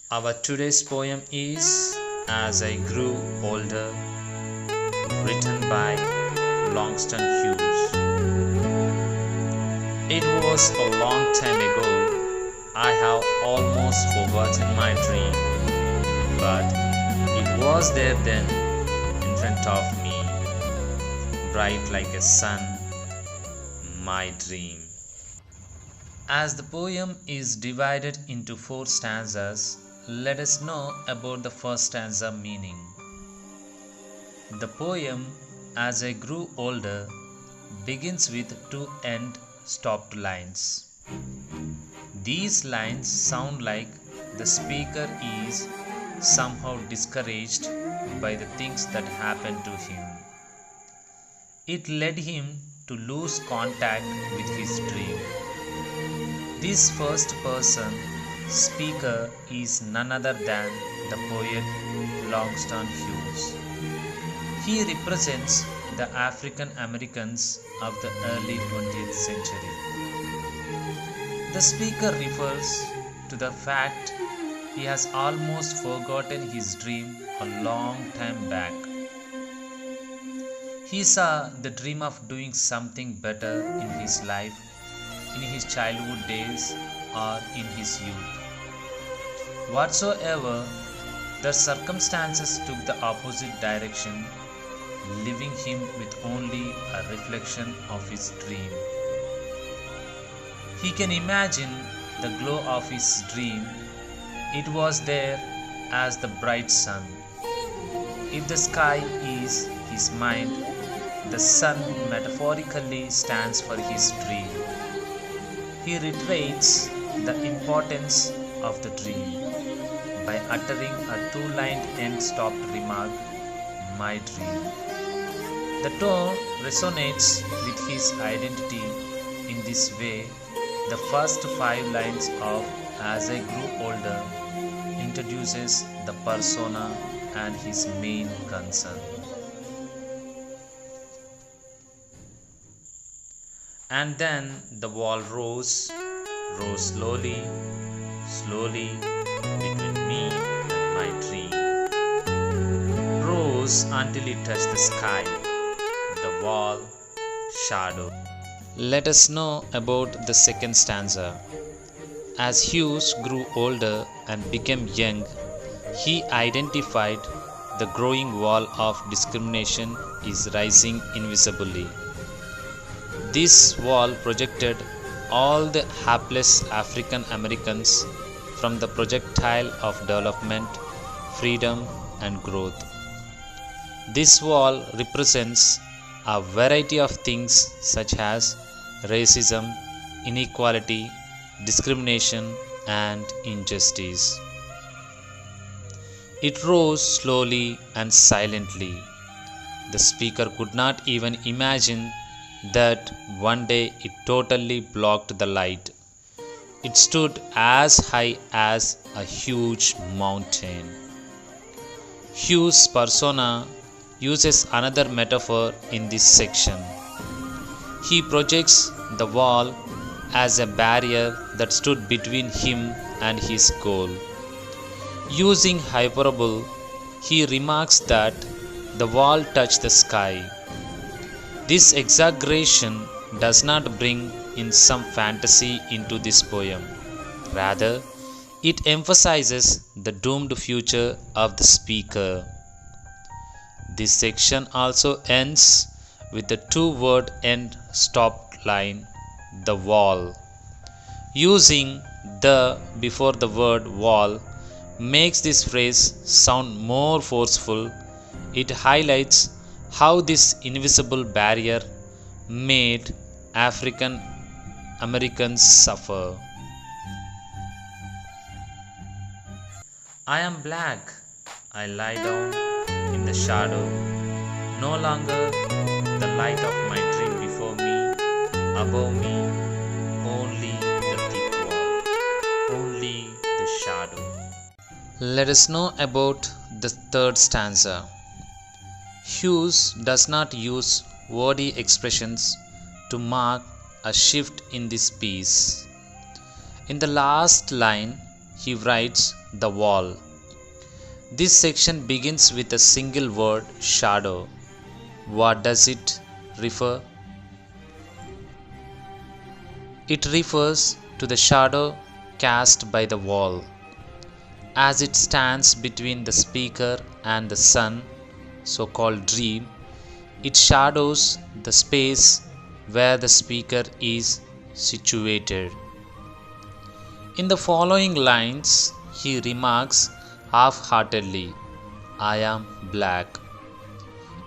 Our today's poem is As I Grew Older, written by Langston Hughes. It was a long time ago. I have almost forgotten my dream, but it was there then in front of me, bright like a sun, my dream. As the poem is divided into 4 stanzas, let us know about the first stanza meaning. The poem, As I Grew Older, begins with 2 end-stopped lines. These lines sound like the speaker is somehow discouraged by the things that happened to him. It led him to lose contact with his dream. This first person speaker is none other than the poet Langston Hughes. He represents the African Americans of the early 20th century. The speaker refers to the fact he has almost forgotten his dream a long time back. He saw the dream of doing something better in his life, in his childhood days or in his youth. Whatsoever, the circumstances took the opposite direction, leaving him with only a reflection of his dream. He can imagine the glow of his dream. It was there as the bright sun. If the sky is his mind, the sun metaphorically stands for his dream. He reiterates the importance of the dream by uttering a 2-lined end-stopped remark, my dream. The tone resonates with his identity. In this way, the first 5 lines of As I Grew Older introduces the persona and his main concern. And then the wall rose slowly, between me and my dream. Rose until it touched the sky, the wall, shadow. Let us know about the second stanza. As Hughes grew older and became young, he identified the growing wall of discrimination is rising invisibly. This wall projected all the hapless African Americans from the projectile of development, freedom, and growth. This wall represents a variety of things such as racism, inequality, discrimination, and injustice. It rose slowly and silently. The speaker could not even imagine that one day it totally blocked the light. It stood as high as a huge mountain. Hughes' persona uses another metaphor in this section. He projects the wall as a barrier that stood between him and his goal. Using hyperbole, he remarks that the wall touched the sky. This exaggeration does not bring in some fantasy into this poem. Rather, it emphasizes the doomed future of the speaker. This section also ends with the 2-word end stopped line, the wall. Using the before the word wall makes this phrase sound more forceful. It highlights how this invisible barrier made African Americans suffer. I am black. I lie down in the shadow. No longer the light of my dream before me, above me, only the thick wall, only the shadow. Let us know about the third stanza. Hughes does not use wordy expressions to mark a shift in this piece. In the last line, he writes the wall. This section begins with a single word, shadow. What does it refer? It refers to the shadow cast by the wall. As it stands between the speaker and the sun, so called dream, it shadows the space where the speaker is situated. In the following lines, he remarks half-heartedly, I am black.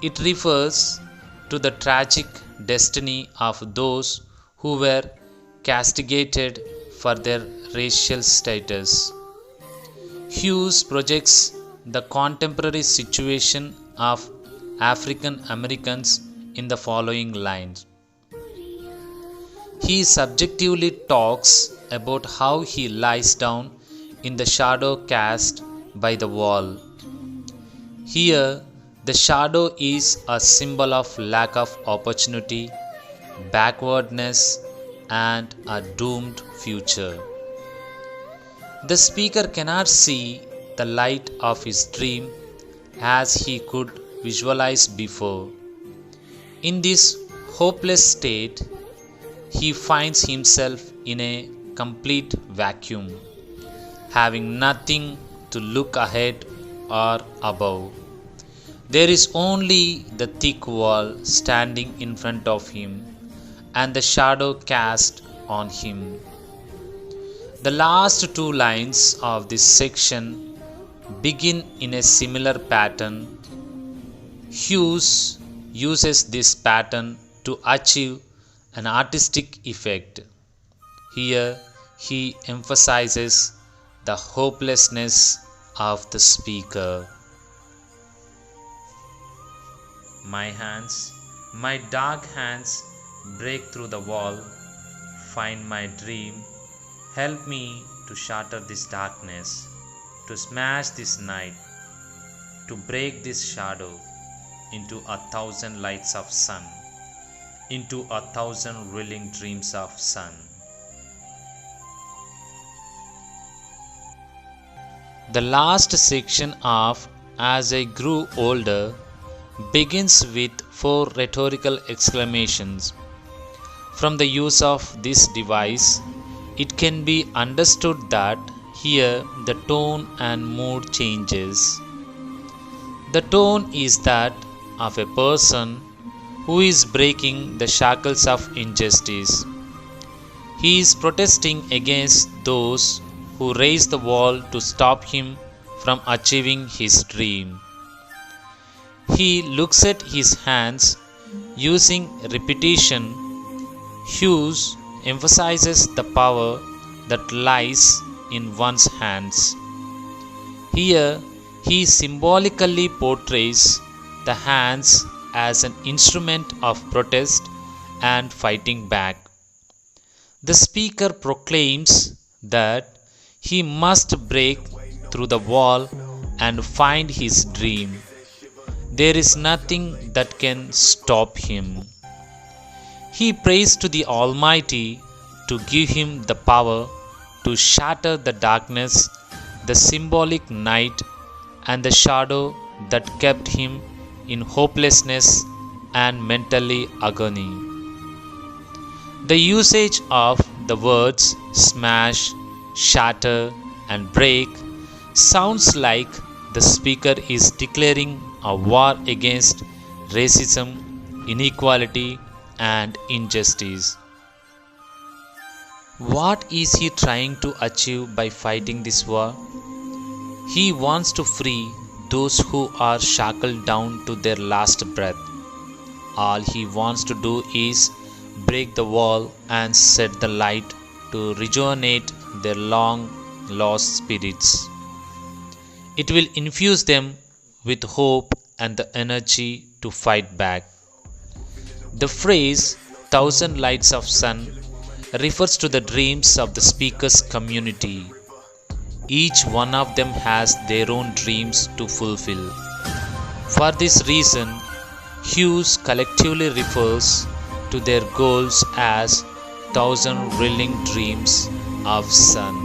It refers to the tragic destiny of those who were castigated for their racial status. Hughes projects the contemporary situation of African Americans in the following lines. He subjectively talks about how he lies down in the shadow cast by the wall. Here, the shadow is a symbol of lack of opportunity, backwardness, and a doomed future. The speaker cannot see the light of his dream as he could visualize before. In this hopeless state, he finds himself in a complete vacuum, having nothing to look ahead or above. There is only the thick wall standing in front of him and the shadow cast on him. The last two lines of this section begin in a similar pattern. Hughes uses this pattern to achieve an artistic effect. Here he emphasizes the hopelessness of the speaker. My hands, my dark hands, break through the wall, find my dream. Help me to shatter this darkness, to smash this night, to break this shadow into 1,000 lights of sun, into 1,000 willing dreams of sun. The last section of As I Grew Older begins with 4 rhetorical exclamations. From the use of this device, it can be understood that here the tone and mood changes. The tone is that of a person who is breaking the shackles of injustice. He is protesting against those who raise the wall to stop him from achieving his dream. He looks at his hands using repetition. Hughes emphasizes the power that lies in one's hands. Here, he symbolically portrays the hands as an instrument of protest and fighting back. The speaker proclaims that he must break through the wall and find his dream. There is nothing that can stop him. He prays to the Almighty to give him the power to shatter the darkness, the symbolic night, and the shadow that kept him in hopelessness and mentally agony. The usage of the words smash, shatter, and break sounds like the speaker is declaring a war against racism, inequality, and injustice. What is he trying to achieve by fighting this war? He wants to free those who are shackled down to their last breath. All he wants to do is break the wall and set the light to rejuvenate their long lost spirits. It will infuse them with hope and the energy to fight back. The phrase 1,000 lights of sun refers to the dreams of the speaker's community. Each one of them has their own dreams to fulfill. For this reason, Hughes collectively refers to their goals as 1,000 willing dreams of sun.